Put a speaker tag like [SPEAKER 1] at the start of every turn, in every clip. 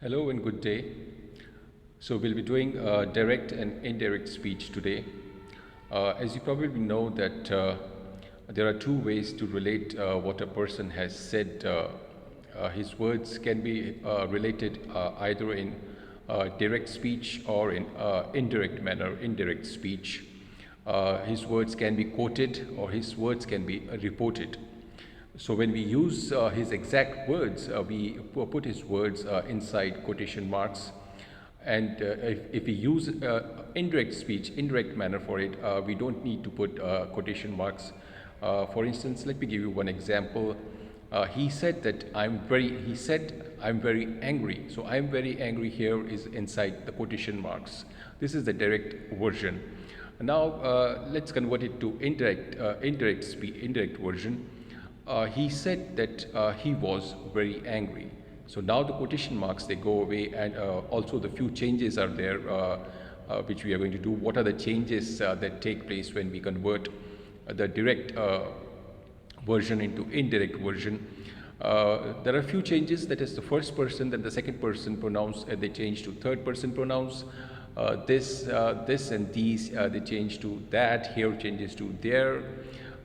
[SPEAKER 1] Hello and good day. So we'll be doing direct and indirect speech today. As you probably know that there are two ways to relate what a person has said. His words can be related either in direct speech or in indirect manner, indirect speech. His words can be quoted or his words can be reported. So when we use his exact words, we put his words inside quotation marks. And if we use indirect speech, indirect manner for it, we don't need to put quotation marks. For instance, let me give you one example. He said I'm very angry. So I'm very angry here is inside the quotation marks. This is the direct version. Now let's convert it to indirect version. He said that he was very angry. So now the quotation marks, they go away, and also the few changes are there which we are going to do. What are the changes that take place when we convert the direct version into indirect version? There are a few changes. That is the first person, then the second person pronouns, they change to third person pronouns. This and these, they change to that. Here changes to there.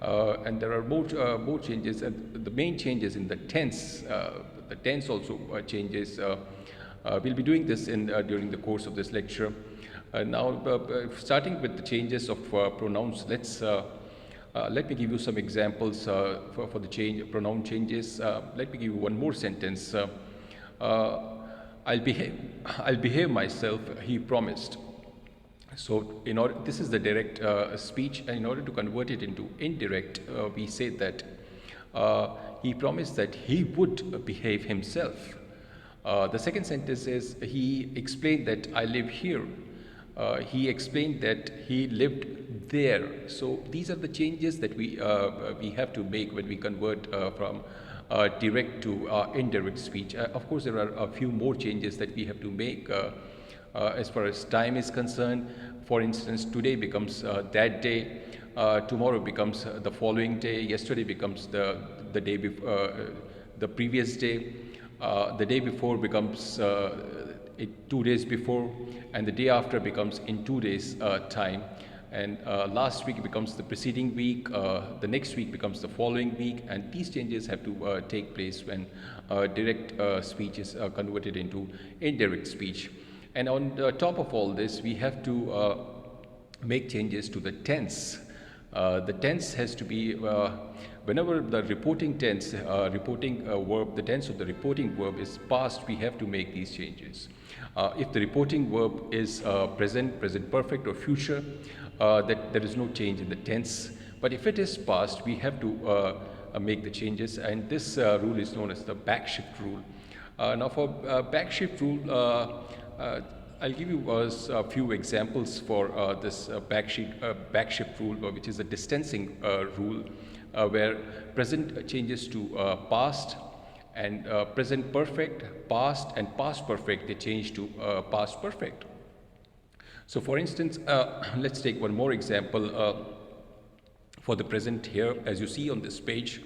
[SPEAKER 1] And there are more changes, and the main changes in the tense. The tense also changes. We'll be doing this during the course of this lecture. Now, starting with the changes of pronouns, let me give you some examples for the pronoun changes. Let me give you one more sentence. I'll behave myself, he promised. So this is the direct speech, and in order to convert it into indirect, we say that he promised that he would behave himself. The second sentence is he explained that I live here. He explained that he lived there. So these are the changes that we have to make when we convert from direct to indirect speech. Of course, there are a few more changes that we have to make. As far as time is concerned, for instance, today becomes that day, tomorrow becomes the following day, yesterday becomes the day before, the previous day, the day before becomes 2 days before, and the day after becomes in 2 days time, and last week becomes the preceding week, the next week becomes the following week, and these changes have to take place when direct speech is converted into indirect speech. And on top of all this, we have to make changes to the tense. The tense has to be, whenever the reporting tense, verb, the tense of the reporting verb is past, we have to make these changes. If the reporting verb is present perfect or future, that there is no change in the tense. But if it is past, we have to make the changes, and this rule is known as the backshift rule. Now for backshift rule, I'll give you a few examples for this backshift rule, which is a distancing rule, where present changes to past, and present perfect, past, and past perfect, they change to past perfect. So for instance, let's take one more example for the present here. As you see on this page,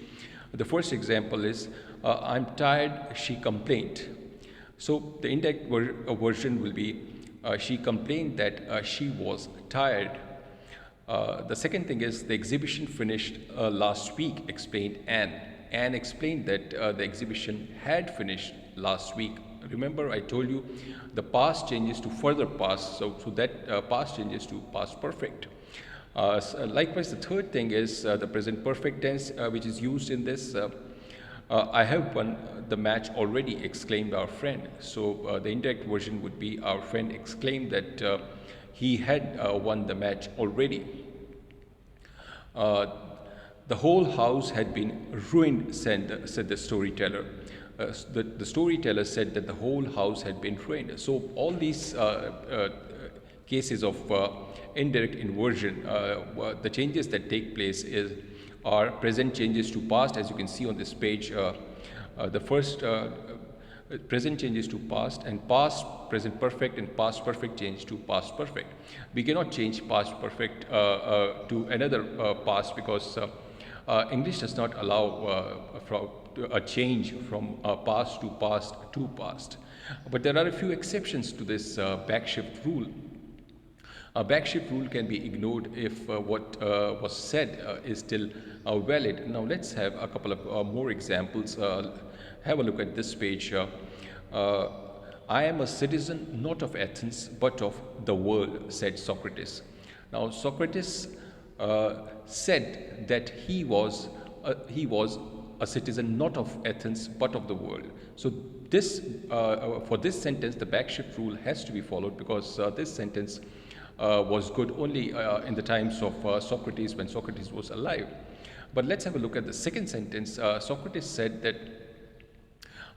[SPEAKER 1] the first example is, I'm tired, she complained. So the indirect version will be, she complained that she was tired. The second thing is, the exhibition finished last week, explained Anne. Anne explained that the exhibition had finished last week. Remember, I told you the past changes to further past, so that past changes to past perfect. Likewise, the third thing is the present perfect tense, which is used in this. I have won the match already, exclaimed our friend. So the indirect version would be, our friend exclaimed that he had won the match already. The whole house had been ruined, said the storyteller. The storyteller said that the whole house had been ruined. So all these cases of indirect inversion, the changes that take place are present changes to past. As you can see on this page, the first present changes to past, and past present perfect, and past perfect change to past perfect. We cannot change past perfect to another past, because English does not allow a change from past to past to past. But there are a few exceptions to this backshift rule. A backshift rule can be ignored if what was said is still valid. Now let's have a couple of more examples. Have a look at this page. Uh, I am a citizen not of Athens but of the world, said Socrates. Now Socrates said that he was a citizen not of Athens but of the world. So this for this sentence the backshift rule has to be followed, because this sentence was good only in the times of Socrates, when Socrates was alive. But let's have a look at the second sentence. Socrates said that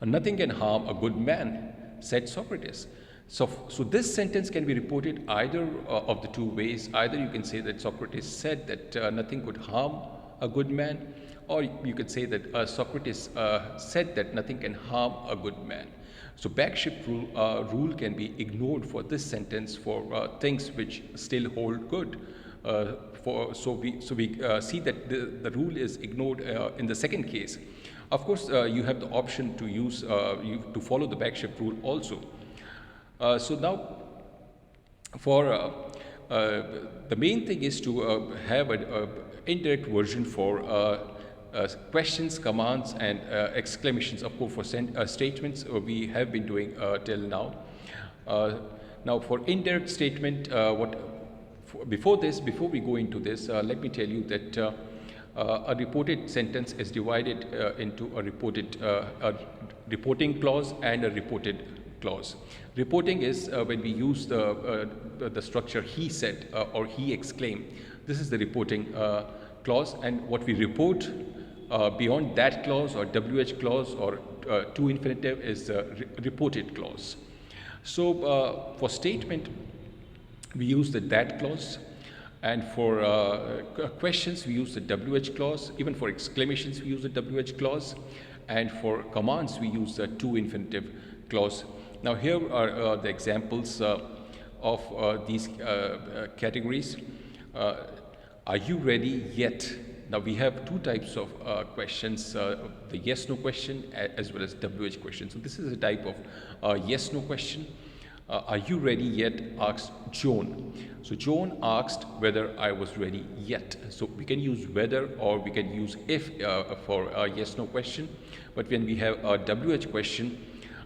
[SPEAKER 1] nothing can harm a good man, said Socrates. So this sentence can be reported either of the two ways. Either you can say that Socrates said that nothing could harm a good man, or you could say that Socrates said that nothing can harm a good man. So backshift rule can be ignored for this sentence for things which still hold good. So we see that the rule is ignored in the second case. Of course, you have the option to use to follow the backshift rule also. So now, for the main thing is to have an indirect version for questions, commands, and exclamations. Of course, for statements we have been doing till now. Now, for indirect statement, before we go into this, let me tell you that a reported sentence is divided into a reporting clause and a reported clause. Reporting is when we use the structure he said or he exclaimed. This is the reporting clause, and what we report beyond that clause or WH clause or to infinitive is the reported clause. So for statement we use the that clause, and for questions we use the WH clause. Even for exclamations we use the WH clause, and for commands we use the to infinitive clause. Now here are the examples of these categories. Are you ready yet? Now we have two types of questions, the yes no question as well as WH question. So this is a type of yes no question. Are you ready yet? Asked Joan. So Joan asked whether I was ready yet. So we can use whether or we can use if for a yes no question. But when we have a WH question,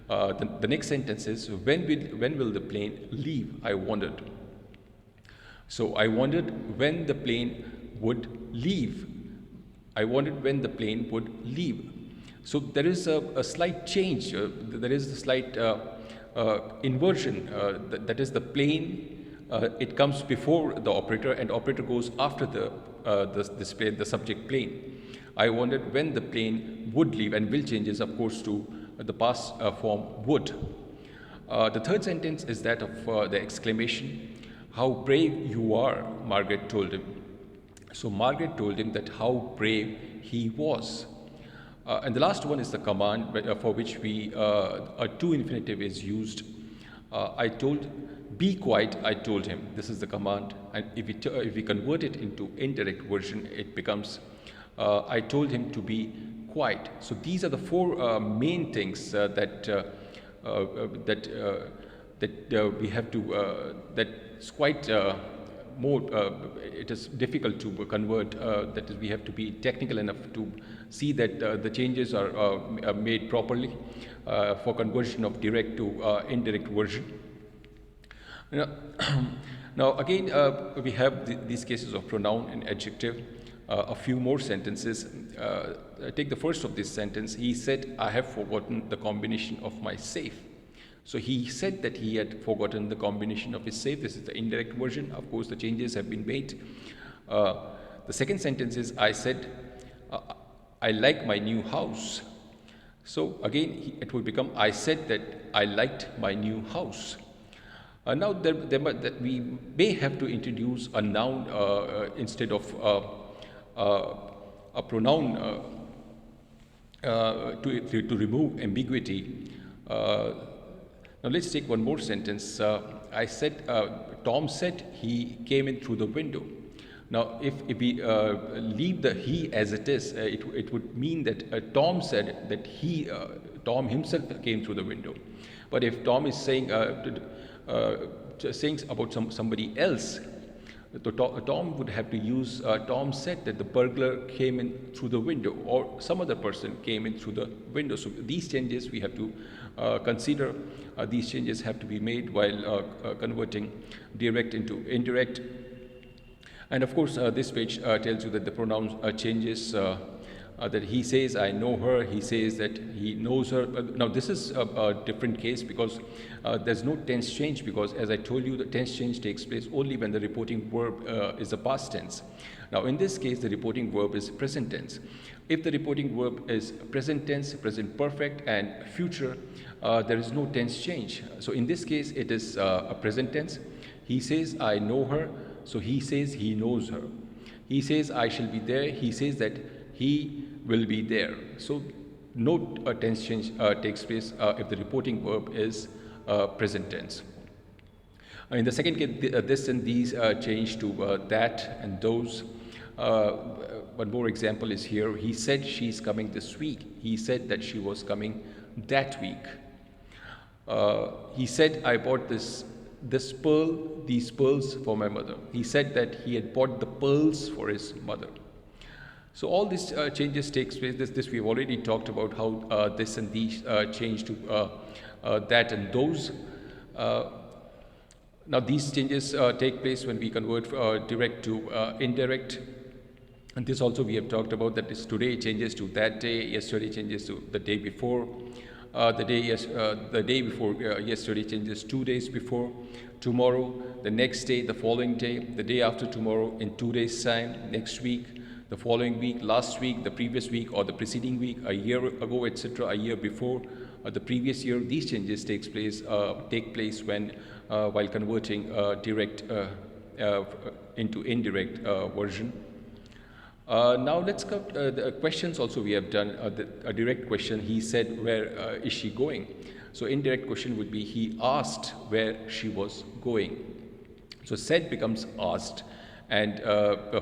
[SPEAKER 1] the next sentence is when will the plane leave? I wondered. So I wondered when the plane would leave. I wondered when the plane would leave. So there is a slight change. There is a slight inversion. That is the plane. It comes before the operator, and operator goes after the subject plane. I wondered when the plane would leave, and will changes, of course, to the past form would. The third sentence is that of the exclamation. How brave you are, Margaret told him. So Margaret told him that how brave he was. And the last one is the command for which a to infinitive is used. Be quiet, I told him. This is the command. And if we convert it into indirect version, it becomes, I told him to be quiet. So these are the four main things that we have to, that's quite more, it is difficult to convert, that is we have to be technical enough to see that the changes are made properly for conversion of direct to indirect version. Now again we have these cases of pronoun and adjective. A few more sentences. Take the first of this sentence. He said, I have forgotten the combination of my safe. So he said that he had forgotten the combination of his safe. This is the indirect version. Of course, the changes have been made. The second sentence is, I said, I like my new house. So again, it will become, I said that I liked my new house. Now, we may have to introduce a noun instead of a pronoun to remove ambiguity. Now let's take one more sentence. I said, Tom said he came in through the window. Now if we leave the he as it is, it would mean that Tom said that Tom himself came through the window. But if Tom is saying saying about somebody else, Tom would have to use, Tom said that the burglar came in through the window, or some other person came in through the window. So these changes we have to consider. These changes have to be made while converting direct into indirect. And of course, this page tells you that the pronoun changes. That he says, I know her, he says that he knows her. Now, this is a different case because there's no tense change, because as I told you, the tense change takes place only when the reporting verb is a past tense. Now, in this case, the reporting verb is present tense. If the reporting verb is present tense, present perfect, and future, there is no tense change. So, in this case, it is a present tense. He says, I know her, so he says he knows her. He says, I shall be there, he says that he will be there. So no tense change takes place if the reporting verb is present tense. In the second case, this and these change to that and those. One more example is here. He said she's coming this week. He said that she was coming that week. He said I bought these pearls for my mother. He said that he had bought the pearls for his mother. So all these changes takes place. This we've already talked about how this and these change to that and those. Now these changes take place when we convert direct to indirect. And this also we have talked about, that is today changes to that day, yesterday changes to the day before. The day before yesterday changes 2 days before. Tomorrow, the next day, the following day, the day after tomorrow, in 2 days' time, next week, the following week, last week, the previous week, or the preceding week, a year ago, etc., a year before, the previous year. These changes take place when while converting direct into indirect version. Now let's come the questions also we have done. A direct question, he said, where is she going? So indirect question would be, he asked where she was going. So said becomes asked. And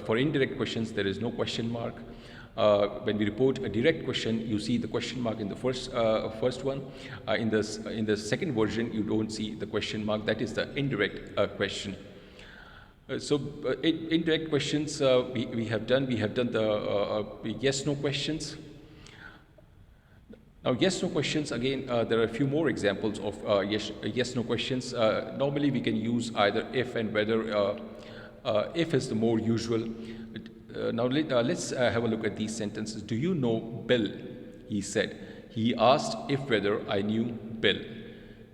[SPEAKER 1] for indirect questions, there is no question mark. When we report a direct question, you see the question mark in the first one. In the second version, you don't see the question mark. That is the indirect question. Indirect questions we have done. We have done the yes/no questions. Now, yes/no questions, again, there are a few more examples of yes/no questions. Normally, we can use either if and whether. If is the more usual. Now, let's have a look at these sentences. Do you know Bill? He said. He asked if whether I knew Bill.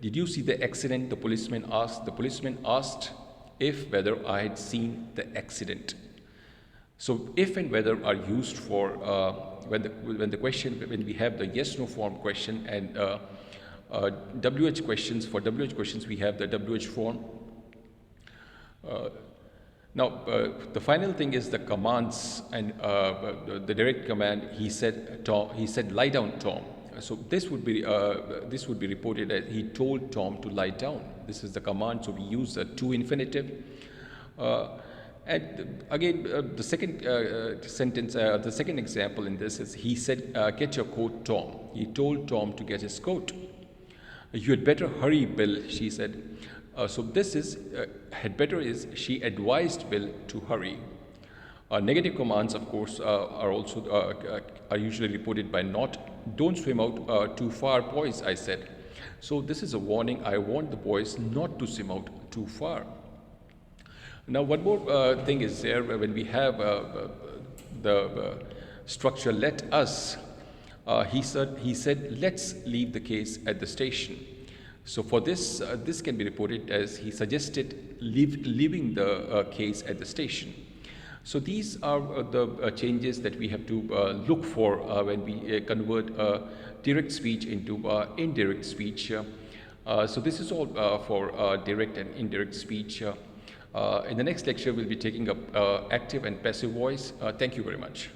[SPEAKER 1] Did you see the accident? The policeman asked. The policeman asked if whether I had seen the accident. So if and whether are used for when we have the yes/no form question, and WH questions. For WH questions, we have the WH form. Now, the final thing is the commands, and the direct command. He said, Tom. He said, lie down, Tom. So this would be reported as he told Tom to lie down. This is the command. So we use the to infinitive. And again, the second sentence, the second example in this is he said, get your coat, Tom. He told Tom to get his coat. You had better hurry, Bill, she said. So this is, had better is she advised Bill to hurry. Negative commands, of course, are also are usually reported by not. Don't swim out too far, boys, I said. So this is a warning. I warned the boys not to swim out too far. Now, one more thing is there when we have the structure let us. He said, let's leave the case at the station. So for this, this can be reported as he suggested leaving the case at the station. So these are the changes that we have to look for when we convert direct speech into indirect speech. So this is all for direct and indirect speech. In the next lecture, we'll be taking up active and passive voice. Thank you very much.